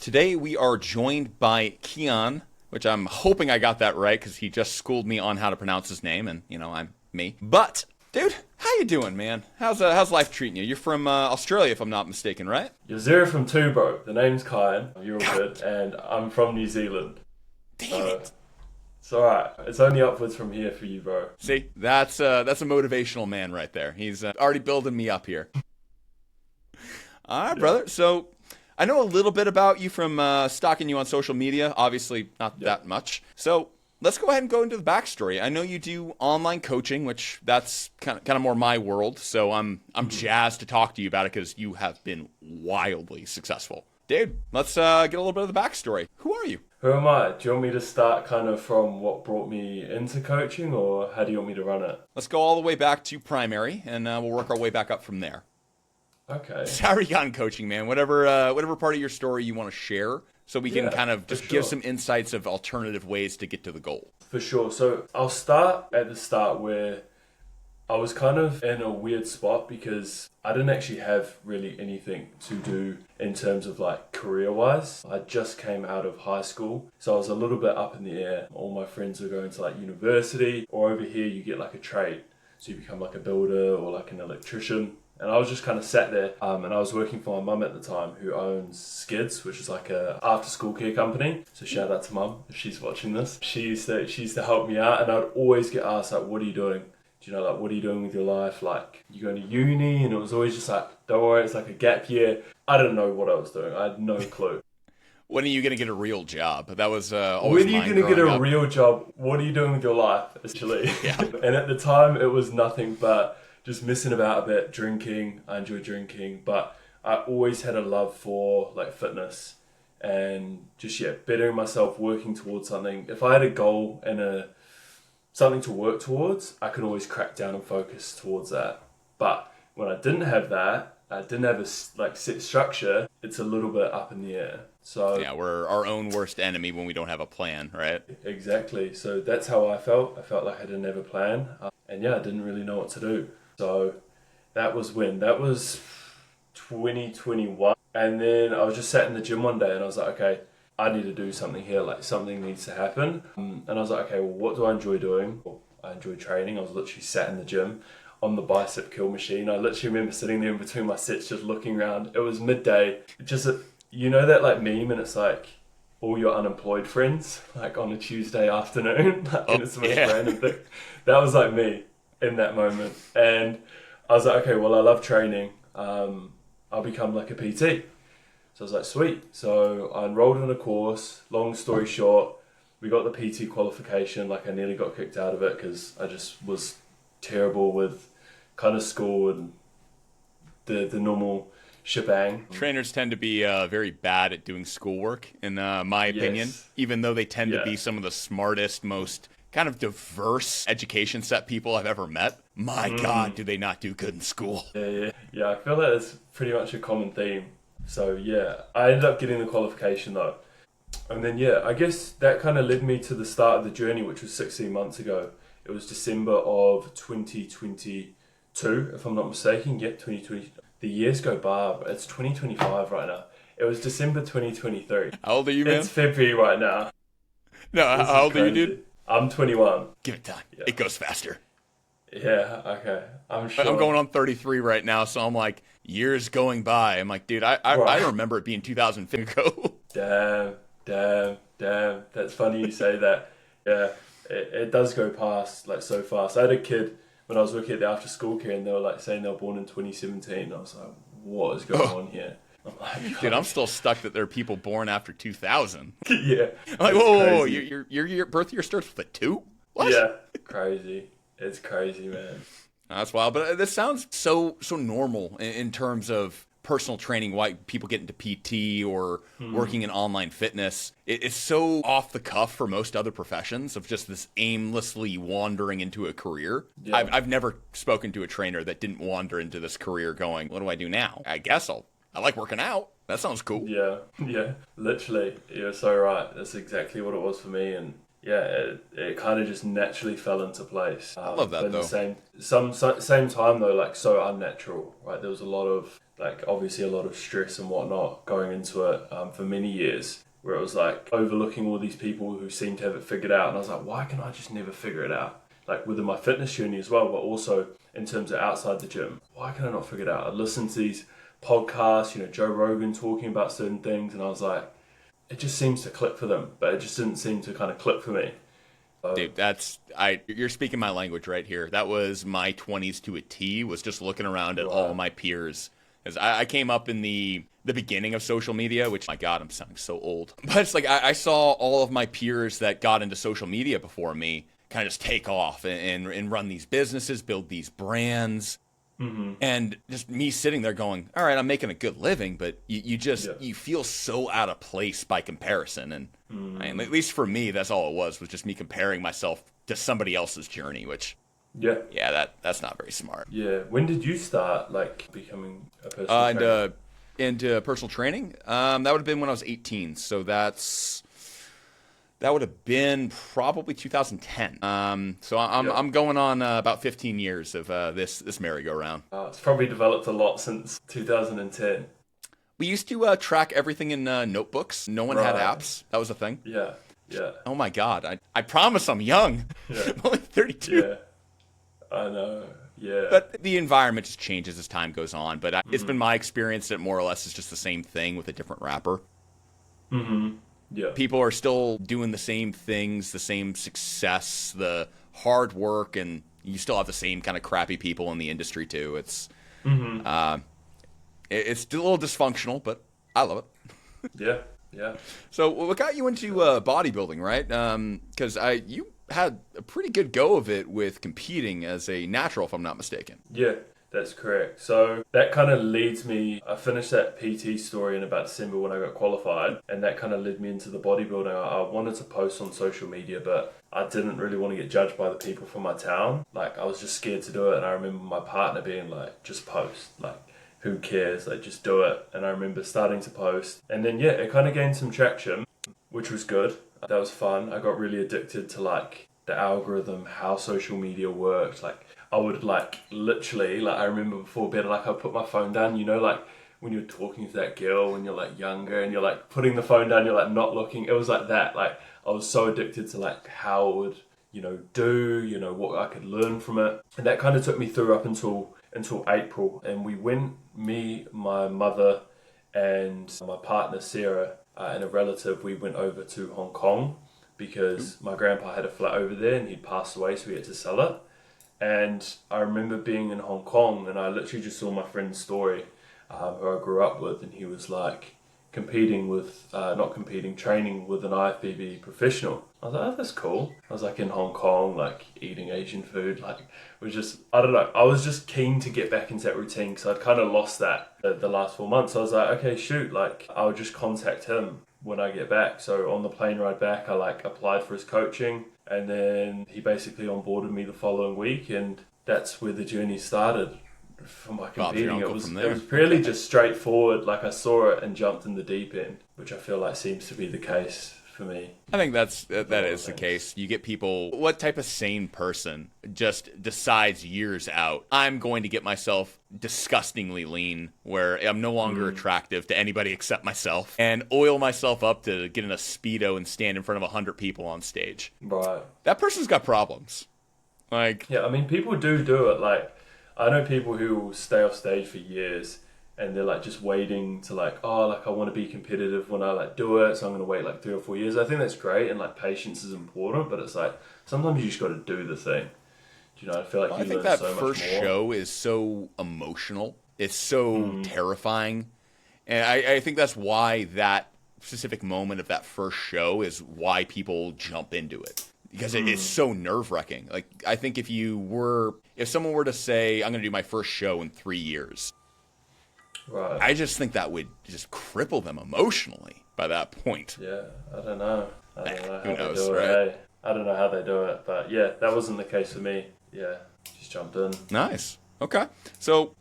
Today we are joined by Kian, which I'm hoping I got that right because he just schooled me on how to pronounce his name, and I'm me. But dude, how you doing, man? How's life treating you? You're from Australia, if I'm not mistaken, right? You're 0 from 2, bro. The name's Kian. You're all good, and I'm from New Zealand. Damn it. It's alright. It's only upwards from here for you, bro. See, that's a motivational man right there. He's already building me up here. All right, brother. So I know a little bit about you from stalking you on social media. Obviously, not that much. So let's go ahead and go into the backstory. I know you do online coaching, which that's kind of more my world. So I'm jazzed to talk to you about it because you have been wildly successful. Dude, let's get a little bit of the backstory. Who are you? Who am I? Do you want me to start kind of from what brought me into coaching, or how do you want me to run it? Let's go all the way back to primary, and we'll work our way back up from there. Okay. Sorry, on coaching, man. Whatever part of your story you want to share, so we can kind of just give some insights of alternative ways to get to the goal. For sure. So I'll start at the start where I was kind of in a weird spot because I didn't actually have really anything to do in terms of like career-wise. I just came out of high school, so I was a little bit up in the air. All my friends were going to like university, or over here you get like a trade. So you become like a builder or like an electrician. And I was just kind of sat there, and I was working for my mum at the time, who owns Skids, which is like a after-school care company. So shout out to mum if she's watching this. She used to help me out, and I'd always get asked like, "What are you doing? Do you know, like, what are you doing with your life? Like, you going to uni?" And it was always just like, "Don't worry, it's like a gap year." I didn't know what I was doing. I had no clue. When are you going to get a real job? That was always when are you going to get a real job? What are you doing with your life, actually? Yeah. And at the time, it was nothing but just messing about a bit, drinking. I enjoy drinking, but I always had a love for like fitness and just bettering myself, working towards something. If I had a goal and something to work towards, I could always crack down and focus towards that. But when I didn't have that, I didn't have a set structure, it's a little bit up in the air. So yeah, we're our own worst enemy when we don't have a plan, right? Exactly. So that's how I felt. I felt like I didn't have a plan. And I didn't really know what to do. So that was 2021. And then I was just sat in the gym one day and I was like, okay, I need to do something here. Like something needs to happen. And I was like, okay, well, what do I enjoy doing? Well, I enjoy training. I was literally sat in the gym on the bicep curl machine. I literally remember sitting there in between my sets just looking around. It was midday. Just, you know that like meme, and it's like all your unemployed friends, like on a Tuesday afternoon. And it's the most random thing. That was like me in that moment. And I was like, okay, well, I love training. I'll become like a PT. So I was like, sweet. So I enrolled in a course. Long story short, we got the PT qualification. Like I nearly got kicked out of it because I just was terrible with kind of school and the normal shebang. Trainers tend to be very bad at doing schoolwork, in my opinion, even though they tend to be some of the smartest, most kind of diverse education set people I've ever met. My God, do they not do good in school? Yeah, I feel that it's pretty much a common theme. So I ended up getting the qualification though. And then I guess that kind of led me to the start of the journey, which was 16 months ago. It was December of 2022, if I'm not mistaken. 2020. The years go by, but it's 2025 right now. It was December 2023. How old are you, man? It's February right now. No, how old are you, dude? I'm 21. Give it time. Yeah. It goes faster. Yeah, okay. I'm sure. I'm going on 33 right now, so I'm like, years going by. I'm like, dude, I remember it being 2005 ago. Damn. That's funny you say that. Yeah, it does go past like so fast. I had a kid when I was working at the after school care, and they were like saying they were born in 2017. I was like, what is going on here? I'm like, dude, I'm still stuck that there are people born after 2000. Yeah. I'm like, whoa, your birth year starts with a 2? What? Yeah, crazy. It's crazy, man. That's wild, but this sounds so normal in terms of personal training, why people get into PT or working in online fitness. It's so off the cuff for most other professions of just this aimlessly wandering into a career. Yeah. I've never spoken to a trainer that didn't wander into this career going, what do I do now? I guess I like working out. That sounds cool. Yeah, literally. You're so right. That's exactly what it was for me. And it kind of just naturally fell into place. I love that, but at though. Same time though, like so unnatural, right? There was a lot of like obviously a lot of stress and whatnot going into it for many years, where it was like overlooking all these people who seemed to have it figured out, and I was like, why can I just never figure it out? Like within my fitness journey as well, but also in terms of outside the gym, why can I not figure it out? I listened to these podcasts, Joe Rogan talking about certain things, and I was like, it just seems to click for them, but it just didn't seem to kind of click for me. Dude, you're speaking my language right here. That was my 20s to a T, was just looking around at all my peers. Because I came up in the beginning of social media, which, my God, I'm sounding so old. But it's like I saw all of my peers that got into social media before me kind of just take off and run these businesses, build these brands. Mm-hmm. And just me sitting there going, all right, I'm making a good living, but you feel so out of place by comparison. And at least for me, that's all it was just me comparing myself to somebody else's journey, which, that's not very smart. Yeah. When did you start, like, becoming a personal trainer? Into personal training? That would have been when I was 18. So that would have been probably 2010. So I'm going on about 15 years of this merry-go-round. It's probably developed a lot since 2010. We used to track everything in notebooks. No one had apps. That was a thing. Yeah. Oh my God. I promise I'm young. Yeah. I'm only 32. Yeah. I know. Yeah. But the environment just changes as time goes on. But it's been my experience that more or less is just the same thing with a different wrapper. Mm-hmm. Yeah. People are still doing the same things, the same success, the hard work, and you still have the same kind of crappy people in the industry too. It's it's a little dysfunctional, but I love it. Yeah. So what got you into bodybuilding, right? Because you had a pretty good go of it with competing as a natural, if I'm not mistaken. Yeah. That's correct. So that kind of leads me, I finished that PT story in about December when I got qualified, and that kind of led me into the bodybuilding. I wanted to post on social media, but I didn't really want to get judged by the people from my town. Like, I was just scared to do it, and I remember my partner being like, just post. Like, who cares? Like, just do it. And I remember starting to post, and then, it kind of gained some traction, which was good. That was fun. I got really addicted to, like, the algorithm, how social media worked, like, I would literally, I remember before bed, I'd put my phone down, like when you're talking to that girl when you're like younger and you're like putting the phone down, you're like not looking. It was like that. Like, I was so addicted to like how it would, do, what I could learn from it. And that kind of took me through up until April. And we went, me, my mother and my partner, Sarah, and a relative, we went over to Hong Kong because my grandpa had a flat over there and he'd passed away, so we had to sell it. And I remember being in Hong Kong and I literally just saw my friend's story, who I grew up with, and he was like training with an IFBB professional. I was like, oh, that's cool. I was like in Hong Kong, like eating Asian food, like it was just, I don't know. I was just keen to get back into that routine because I'd kind of lost that the last 4 months. So I was like, okay, shoot, like I'll just contact him when I get back. So on the plane ride back, I like applied for his coaching. And then he basically onboarded me the following week, and that's where the journey started for my competing. It was really just straightforward. Like, I saw it and jumped in the deep end, which I feel like seems to be the case for me. I think that is the case. You get people, what type of sane person just decides years out, I'm going to get myself disgustingly lean, where I'm no longer attractive to anybody except myself, and oil myself up to get in a Speedo and stand in front of 100 people on stage. Right. That person's got problems. Like, yeah, I mean, people do it. Like, I know people who will stay off stage for years and they're like just waiting to like, oh, like I want to be competitive when I like do it, so I'm going to wait like 3 or 4 years. I think that's great, and like patience is important, but it's like sometimes you just got to do the thing. I feel like I think that first show is so emotional. It's so terrifying. And I think that's why that specific moment of that first show is why people jump into it. Because it is so nerve-wracking. Like, I think if someone were to say, I'm going to do my first show in 3 years, right, I just think that would just cripple them emotionally by that point. Yeah, I don't know. Who knows, they do right? it. I don't know how they do it, but yeah, that wasn't the case for me. Yeah, just jumped in. Nice. Okay. So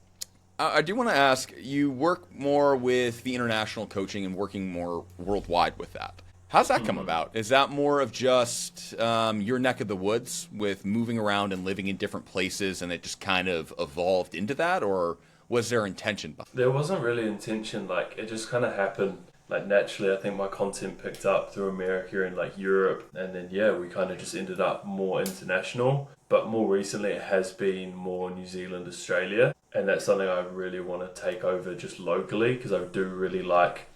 I do want to ask, you work more with the international coaching and working more worldwide with that. How's that come about? Is that more of just your neck of the woods with moving around and living in different places, and it just kind of evolved into that, or was there intention? There wasn't really intention. Like, it just kind of happened. Like, naturally, I think my content picked up through America and like Europe, and then we kind of just ended up more international. But more recently, it has been more New Zealand, Australia, and that's something I really want to take over just locally, because I do really like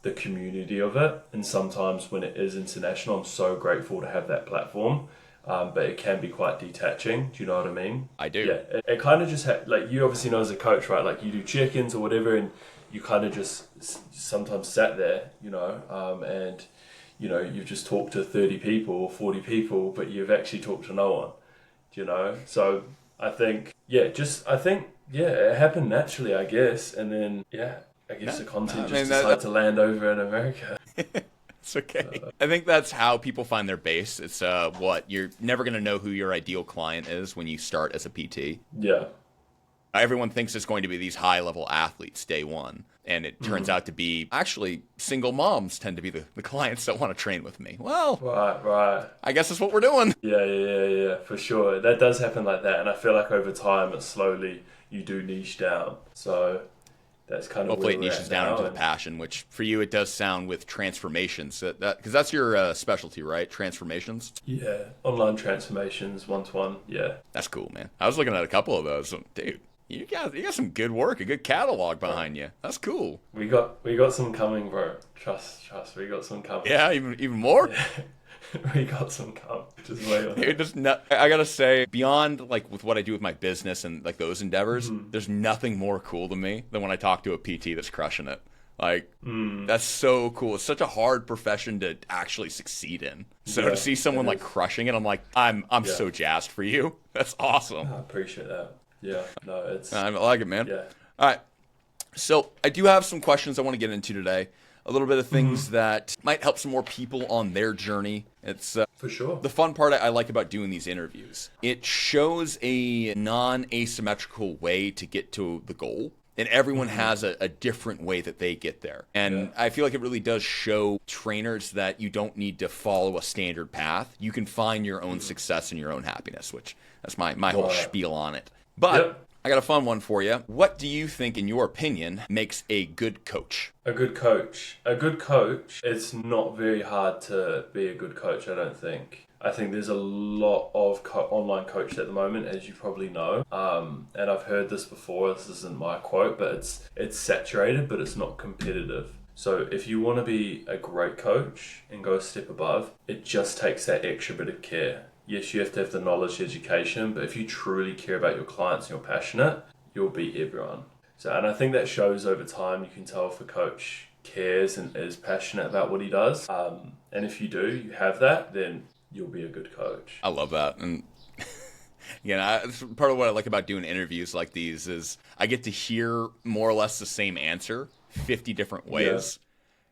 the community of it. And sometimes when it is international, I'm so grateful to have that platform. But it can be quite detaching. Do you know what I mean? I do. Yeah, it kind of just like, you obviously know as a coach, right? Like, you do check-ins or whatever, and you kind of just sometimes sat there, and you've just talked to 30 people or 40 people, but you've actually talked to no one. So I think it happened naturally, I guess, and then I guess the content just decided to land over in America. It's okay. I think that's how people find their base. It's you're never going to know who your ideal client is when you start as a PT. Yeah. Everyone thinks it's going to be these high-level athletes day one, and it turns out to be actually single moms tend to be the clients that want to train with me. Well, right. I guess that's what we're doing. Yeah, for sure. That does happen like that, and I feel like over time, you do niche down. So that's kind of hopefully it niches down into the passion, which for you it does sound with transformations. Because that's your specialty, right? Transformations. Yeah, online transformations, one-to-one. Yeah, that's cool, man. I was looking at a couple of those, dude. You got some good work, a good catalog behind you. That's cool. We got some coming, bro. Trust. We got some coming. Yeah, even more. Yeah. We got some coming. Just wait on it. I gotta say, beyond like with what I do with my business and like those endeavors, there's nothing more cool to me than when I talk to a PT that's crushing it. Like, that's so cool. It's such a hard profession to actually succeed in. So to see someone like crushing it, I'm like, I'm so jazzed for you. That's awesome. I appreciate that. Yeah, no, I like it, man. Yeah. All right. So I do have some questions I want to get into today. A little bit of things that might help some more people on their journey. It's for sure the fun part I like about doing these interviews. It shows a non-asymmetrical way to get to the goal. And everyone has a different way that they get there. And I feel like it really does show trainers that you don't need to follow a standard path. You can find your own success and your own happiness, which that's my whole spiel on it. But I got a fun one for you. What do you think, in your opinion, makes a good coach? A good coach. It's not very hard to be a good coach, I don't think. I think there's a lot of online coaches at the moment, as you probably know. And I've heard this before. This isn't my quote, but it's saturated, but it's not competitive. So if you want to be a great coach and go a step above, it just takes that extra bit of care. Yes, you have to have the knowledge, education, but if you truly care about your clients and you're passionate, you'll beat everyone. And I think that shows over time. You can tell if a coach cares and is passionate about what he does. And if you have that, then you'll be a good coach. I love that. And part of what I like about doing interviews like these is I get to hear more or less the same answer 50 different ways.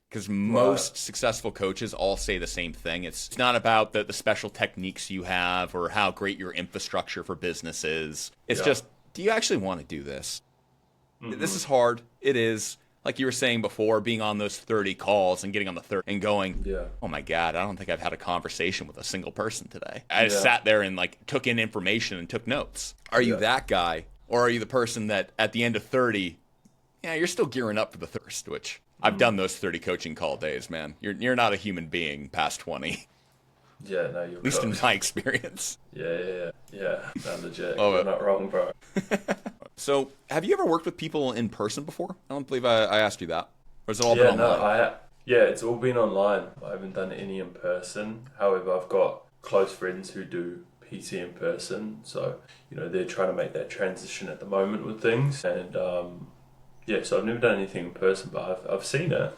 Because most successful coaches all say the same thing. It's not about the special techniques you have or how great your infrastructure for business is. It's just, do you actually want to do this? This is hard. It is. Like you were saying before, being on those 30 calls and getting on the third and going, oh my God, I don't think I've had a conversation with a single person today. I just sat there and like took in information and took notes. Are you that guy? Or are you the person that at the end of 30, you're still gearing up for the thirst, which I've done those 30 coaching call days, man. You're not a human being past 20. Yeah, no, you're at least in my experience. Yeah. No, legit. You're not wrong, bro. So, have you ever worked with people in person before? I don't believe I asked you that. Or has it all been online? It's all been online. I haven't done any in person. However, I've got close friends who do PT in person. So, they're trying to make that transition at the moment with things. And, so I've never done anything in person, but I've seen it.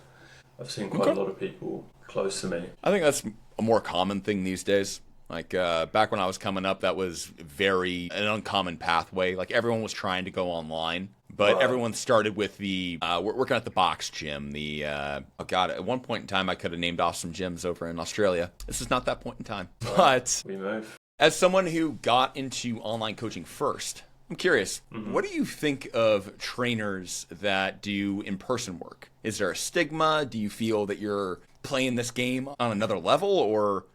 I've seen quite a lot of people close to me. I think that's a more common thing these days. Like back when I was coming up, that was an uncommon pathway. Like everyone was trying to go online, but everyone started with the working at the box gym. At one point in time, I could have named off some gyms over in Australia. This is not that point in time. But we move. As someone who got into online coaching first, I'm curious, what do you think of trainers that do in-person work? Is there a stigma? Do you feel that you're playing this game on another level, or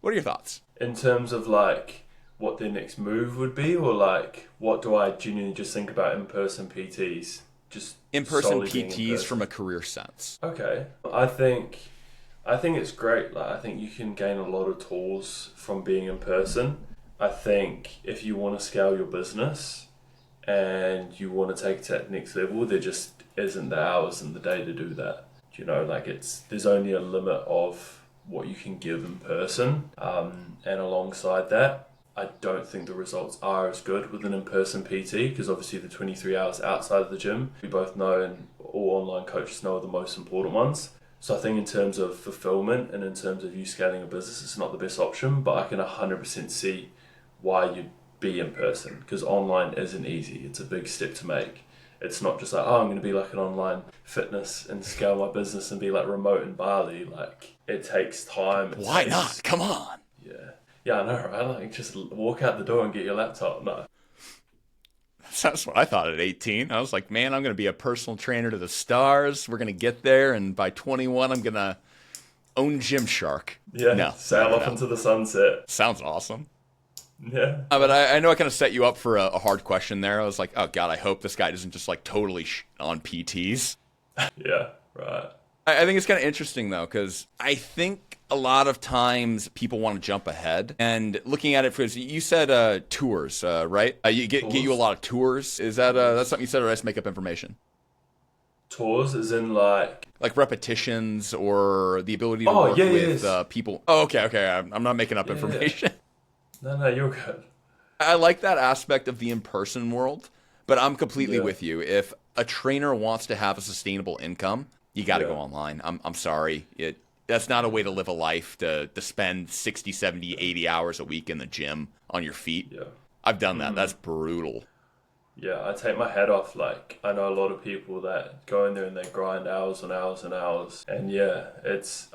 what are your thoughts? In terms of like what their next move would be, or like what do I genuinely just think about in-person PTs? Just In-person solely being in PTs person. from a career sense. Okay. I think it's great. Like, I think you can gain a lot of tools from being in person. I think if you want to scale your business and you want to take it to that next level, there just isn't the hours in the day to do that. You know, like there's only a limit of what you can give in person. And alongside that, I don't think the results are as good with an in-person PT, because obviously the 23 hours outside of the gym, we both know, and all online coaches know, are the most important ones. So I think in terms of fulfillment and in terms of you scaling a business, it's not the best option, but I can 100% see why you'd be in person, because online isn't easy. It's a big step to make. It's not just like, oh, I'm going to be like an online fitness and scale my business and be like remote in Bali. Like, it takes time. Why not? Come on. Yeah. Yeah, I know, right? Like, just walk out the door and get your laptop. No. That's what I thought at 18. I was like, man, I'm going to be a personal trainer to the stars. We're going to get there, and by 21, I'm going to own Gymshark. Yeah, No, sail off into the sunset. Sounds awesome. Yeah. But I know I kind of set you up for a hard question there. I was like, oh, God, I hope this guy doesn't just like totally on PTs. Yeah, right. I think it's kind of interesting, though, because I think a lot of times people want to jump ahead. And looking at it, because you said tours, right? You get you a lot of tours. Is that that's something you said, or did I just make up information? Tours is in like repetitions or the ability to work with people. Oh, okay. I'm not making up information. No, you're good. I like that aspect of the in-person world, but I'm completely with you. If a trainer wants to have a sustainable income, you got to go online. I'm sorry. That's not a way to live a life, to spend 60, 70, 80 hours a week in the gym on your feet. Yeah. I've done that. That's brutal. Yeah, I take my hat off. Like, I know a lot of people that go in there and they grind hours and hours and hours. And yeah,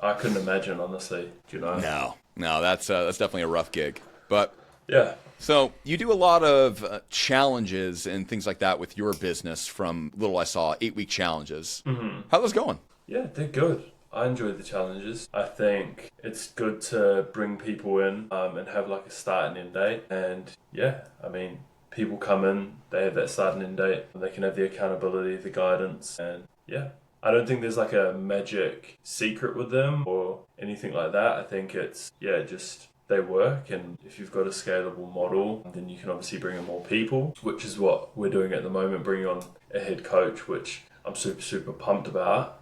I couldn't imagine, honestly. Do you know? No, that's definitely a rough gig. But yeah. So you do a lot of challenges and things like that with your business. From little I saw, 8-week challenges. Mm-hmm. How's those going? Yeah, they're good. I enjoy the challenges. I think it's good to bring people in and have like a start and end date. And yeah, I mean, people come in, they have that start and end date, and they can have the accountability, the guidance, and yeah. I don't think there's like a magic secret with them or anything like that. I think it's, just they work, and if you've got a scalable model, then you can obviously bring in more people, which is what we're doing at the moment, bringing on a head coach, which I'm super, super pumped about.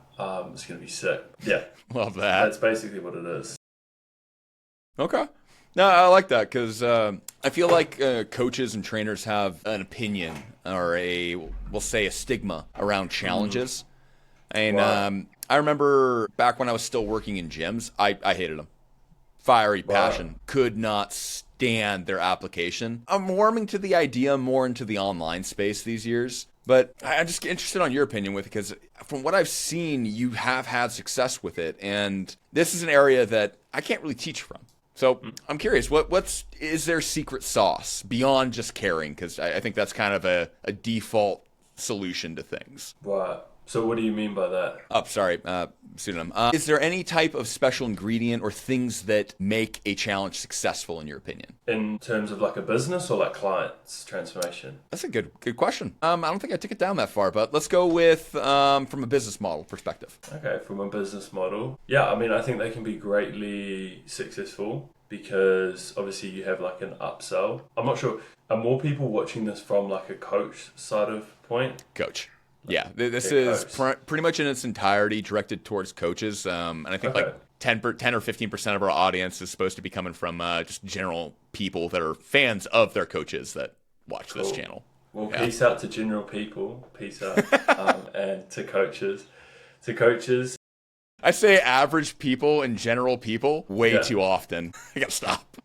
It's going to be sick. Yeah. Love that. That's basically what it is. Okay. No, I like that, because I feel like coaches and trainers have an opinion, or we'll say a stigma around challenges. And I remember back when I was still working in gyms, I hated them. Fiery passion. Could not stand their application. I'm warming to the idea more into the online space these years. But I'm just interested on your opinion with it, because from what I've seen, you have had success with it. And this is an area that I can't really teach from. So I'm curious, is there secret sauce beyond just caring? Because I think that's kind of a default solution to things. Right. So what do you mean by that? Pseudonym. Is there any type of special ingredient or things that make a challenge successful in your opinion? In terms of like a business or like clients transformation? That's a good question. I don't think I took it down that far, but let's go with from a business model perspective. Okay, from a business model. Yeah, I mean, I think they can be greatly successful because obviously you have like an upsell. I'm not sure. Are more people watching this from like a coach side of point? Coach. Yeah, this is pretty much in its entirety directed towards coaches, and I think like 10 or 15% of our audience is supposed to be coming from just general people that are fans of their coaches that watch this channel. Well, peace out to general people, peace out, and to coaches. I say average people and general people way too often. I gotta stop.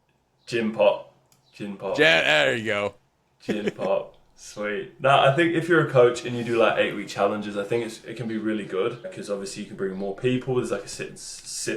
Gin pop. There you go. Gin pop. Sweet. Now, I think if you're a coach and you do like 8-week challenges, I think it can be really good because obviously you can bring more people. There's like a set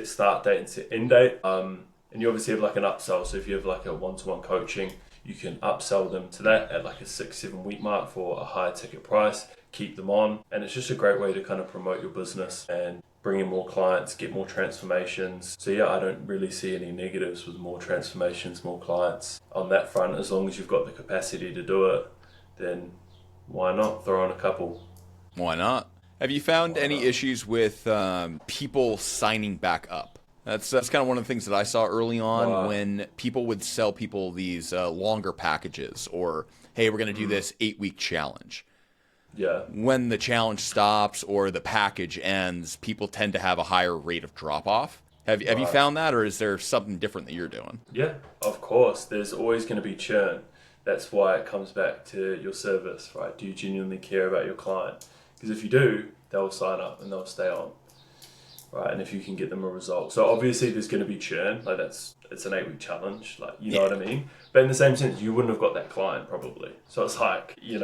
start date and set end date. And you obviously have like an upsell. So if you have like a one-to-one coaching, you can upsell them to that at like a 6-7 week mark for a higher ticket price. keep them on. And it's just a great way to kind of promote your business and bring in more clients, get more transformations. So yeah, I don't really see any negatives with more transformations, more clients on that front. As long as you've got the capacity to do it, then why not throw on a couple? Why not? Have you found any issues with people signing back up? That's kind of one of the things that I saw early on when people would sell people these longer packages, or, hey, we're going to do this 8-week challenge. Yeah. When the challenge stops or the package ends, people tend to have a higher rate of drop-off. Have you found that, or is there something different that you're doing? Yeah, of course. There's always going to be churn. That's why it comes back to your service, right? Do you genuinely care about your client? Because if you do, they'll sign up and they'll stay on, right? And if you can get them a result. So obviously there's going to be churn. Like it's an 8-week challenge, like, you know what I mean? But in the same sense, you wouldn't have got that client probably. So it's like, you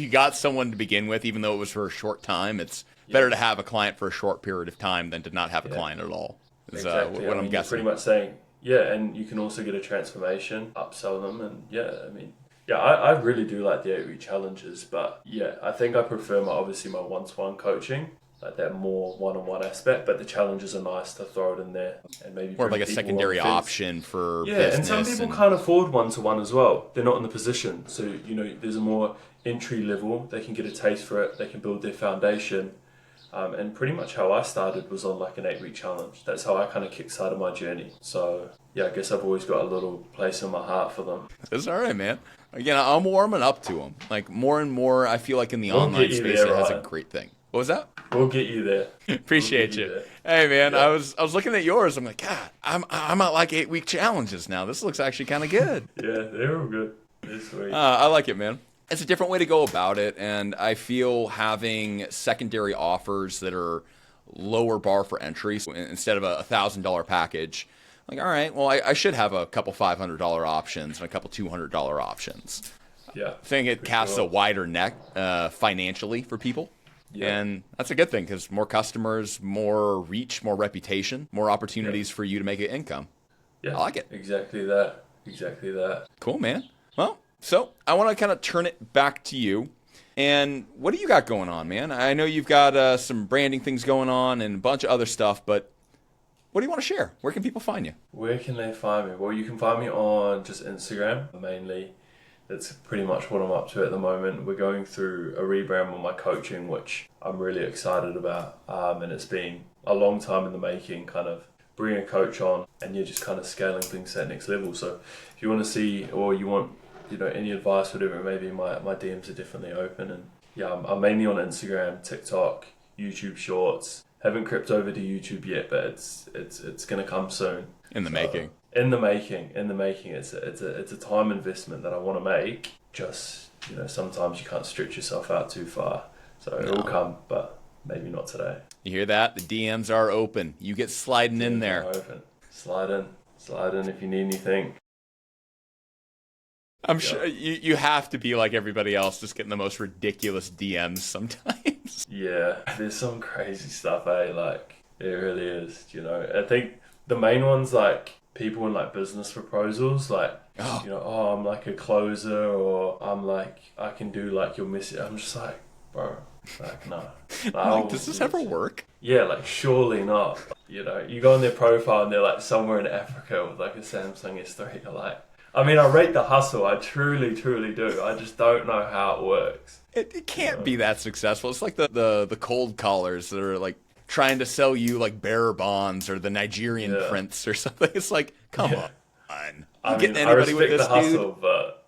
got someone to begin with, even though it was for a short time. It's better to have a client for a short period of time than to not have a client at all. Exactly. What I'm guessing. You're pretty much saying, and you can also get a transformation, upsell them, and I really do like the 8-week challenges, but I think I prefer my one-to-one coaching, like that more one-on-one aspect, but the challenges are nice to throw it in there and maybe more like a secondary option for business. And some people can't afford one-to-one as well. They're not in the position, so there's a more entry level. They can get a taste for it. They can build their foundation. And pretty much how I started was on like an 8-week challenge. That's how I kind of kickstarted my journey. So I guess I've always got a little place in my heart for them. That's all right, man. Again, I'm warming up to them. Like more and more, I feel like in the online space, it has a great thing. What was that? We'll get you there. Appreciate you. Hey, man, I was looking at yours. I'm like, God, I'm at like 8-week challenges now. This looks actually kind of good. Yeah, they're all good. They're sweet. I like it, man. It's a different way to go about it, and I feel having secondary offers that are lower bar for entry instead of a $1,000 package. Like, all right, well, I should have a couple $500 options and a couple $200 options. Yeah, I think it casts a wider net financially for people. Yeah. And that's a good thing because more customers, more reach, more reputation, more opportunities for you to make an income. Yeah, I like it. Exactly that. Cool, man. Well, so I want to kind of turn it back to you. And what do you got going on, man? I know you've got some branding things going on and a bunch of other stuff, but what do you want to share? Where can people find you? Where can they find me? Well, you can find me on just Instagram, mainly. That's pretty much what I'm up to at the moment. We're going through a rebrand on my coaching, which I'm really excited about. And it's been a long time in the making, kind of bring a coach on and you're just kind of scaling things to that next level. So if you want to see or you want any advice, whatever it may be, my DMs are definitely open. And I'm mainly on Instagram, TikTok, YouTube Shorts. Haven't crept over to YouTube yet, but it's going to come soon. In the making. In the making. It's a time investment that I want to make. Just sometimes you can't stretch yourself out too far. So it will come, but maybe not today. You hear that? The DMs are open. You get sliding in there. Open. Slide in if you need anything. I'm sure you have to be like everybody else, just getting the most ridiculous DMs sometimes. Yeah, there's some crazy stuff, Like, it really is, I think the main ones, like, people in, like, business proposals, like, I'm, like, a closer, or I'm, like, I can do, like, your message. I'm just like, bro, like, no. Like, does this ever work? Yeah, like, surely not. You go on their profile and they're, like, somewhere in Africa with, like, a Samsung S3. You're like, I mean, I rate the hustle. I truly, truly do. I just don't know how it works. It can't be that successful. It's like the cold callers that are like trying to sell you like bearer bonds or the Nigerian prince or something. It's like, come on. I mean, I respect the hustle, but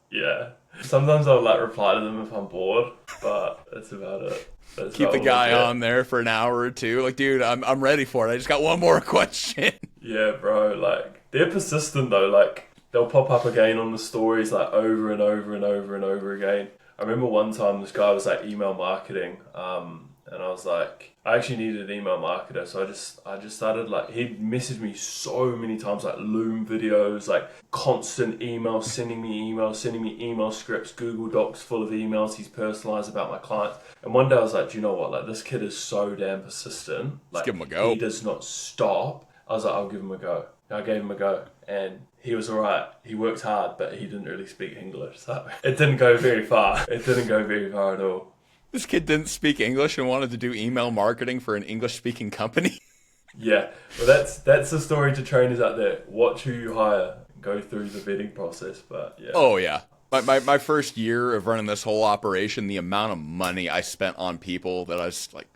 sometimes I'll like reply to them if I'm bored, but that's about it. Keep the guy on there for an hour or two. Like, dude, I'm ready for it. I just got one more question. Yeah, bro. Like, they're persistent though. Like, they'll pop up again on the stories like over and over and over and over again. I remember one time this guy was like email marketing, and I was like, I actually needed an email marketer, so I just started like, he'd messaged me so many times, like Loom videos, like constant emails, sending me email scripts, Google Docs full of emails he's personalized about my clients. And one day I was like, do you know what? Like, this kid is so damn persistent. Like, let's give him a go. He does not stop. I was like, I'll give him a go. I gave him a go, and he was alright. He worked hard, but he didn't really speak English, so it didn't go very far. It didn't go very far at all. This kid didn't speak English and wanted to do email marketing for an English-speaking company. Yeah, well, that's the story to trainers out there. Watch who you hire. Go through the vetting process, but yeah. Oh, yeah. My first year of running this whole operation, the amount of money I spent on people that I was like,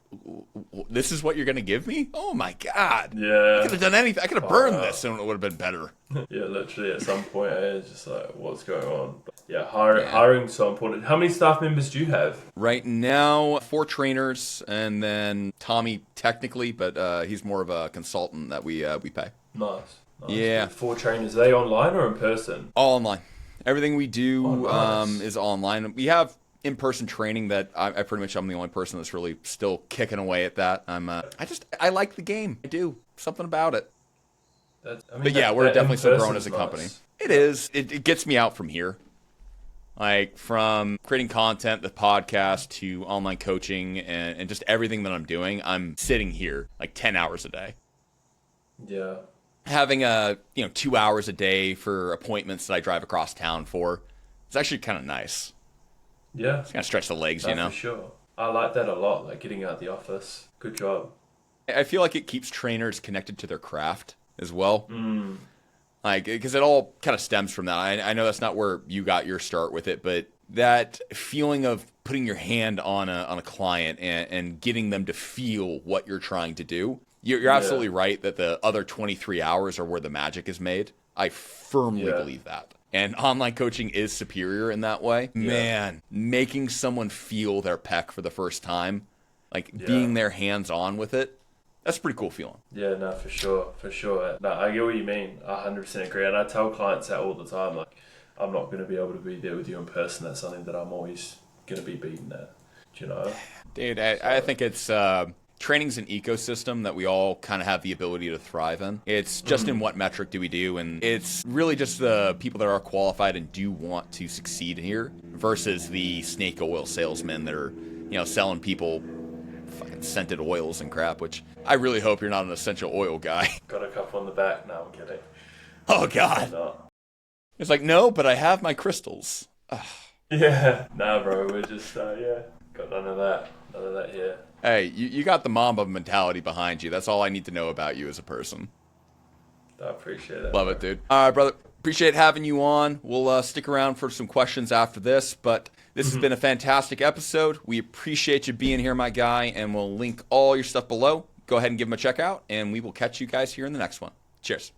this is what you're going to give me? Oh, my God. Yeah. I could have done anything. I could have burned this and it would have been better. Yeah, literally at some point, it's just like, what's going on? But yeah, hiring's so important. How many staff members do you have? Right now, 4 trainers, and then Tommy technically, but he's more of a consultant that we pay. Nice. Yeah. 4 trainers. Are they online or in person? All online. Everything we do nice. is online. We have in-person training that I pretty much I'm the only person that's really still kicking away at that. I like the game. I do. Something about it. But yeah, we're definitely still growing as a company. Nice. It is. It gets me out from here. Like from creating content, the podcast, to online coaching, and just everything that I'm doing, I'm sitting here like 10 hours a day. Yeah. Having 2 hours a day for appointments that I drive across town for, it's actually kind of nice. Yeah. It's kind of stretch the legs, you know? For sure. I like that a lot, like getting out the office. Good job. I feel like it keeps trainers connected to their craft as well. Mm. Like, because it all kind of stems from that. I know that's not where you got your start with it, but that feeling of putting your hand on a client and getting them to feel what you're trying to do. You're absolutely right that the other 23 hours are where the magic is made. I firmly believe that. And online coaching is superior in that way. Yeah. Man, making someone feel their pec for the first time, like being their hands-on with it, that's a pretty cool feeling. Yeah, no, for sure. No, I get what you mean. I 100% agree. And I tell clients that all the time, like, I'm not going to be able to be there with you in person. That's something that I'm always going to be beaten at, do you know? Dude, I think it's... training's an ecosystem that we all kind of have the ability to thrive in. It's just in what metric do we do, and it's really just the people that are qualified and do want to succeed here versus the snake oil salesmen that are, selling people fucking scented oils and crap, which I really hope you're not an essential oil guy. Got a couple on the back. No, I'm kidding. Oh, God. It's like, no, but I have my crystals. Ugh. Yeah. Nah, bro, we're just, got none of that. None of that here. Hey, you got the Mamba mentality behind you. That's all I need to know about you as a person. I appreciate it. Love it, dude. All right, brother. Appreciate having you on. We'll stick around for some questions after this, but this has been a fantastic episode. We appreciate you being here, my guy, and we'll link all your stuff below. Go ahead and give them a check out, and we will catch you guys here in the next one. Cheers.